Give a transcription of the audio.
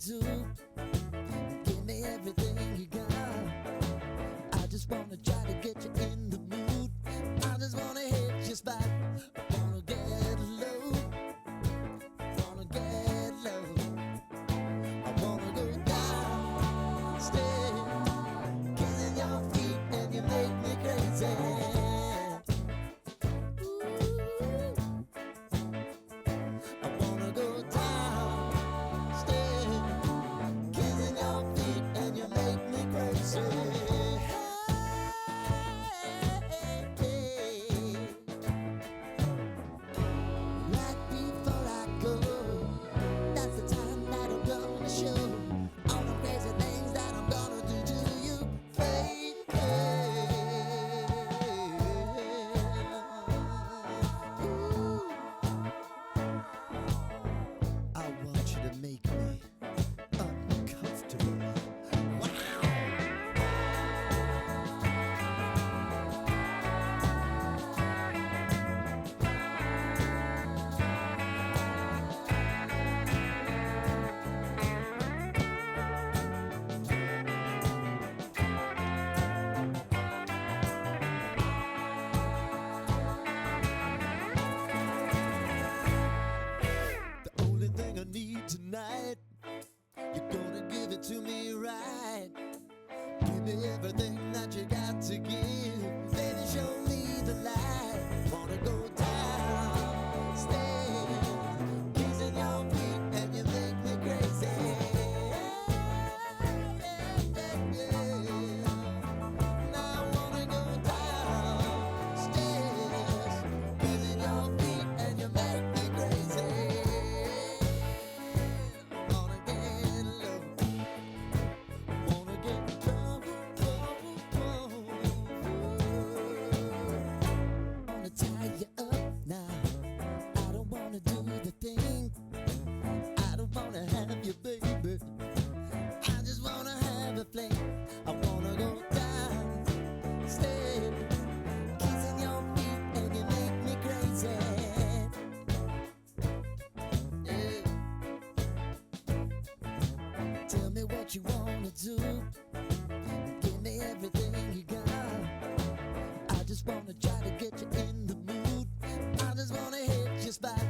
do. Give me everything you got. I just wanna try to get you in the mood. I just wanna hit your spot. I wanna get low. Wanna get low. I wanna go down, stay, kissing your feet and you make me crazy. Tonight, you're gonna give it to me right. Give me everything that you got to give. Baby, show me the light. Wanna go down, stay, kissing your feet and you make me crazy. Now I wanna go downstairs, kissing your feet and you make me crazy. I don't wanna have you, baby. I just wanna have a fling. I wanna go down, stay, kissing your feet and you make me crazy. Yeah. Tell me what you wanna do. Give me everything you got. I just wanna try to get you in the mood. I just wanna hit your spot.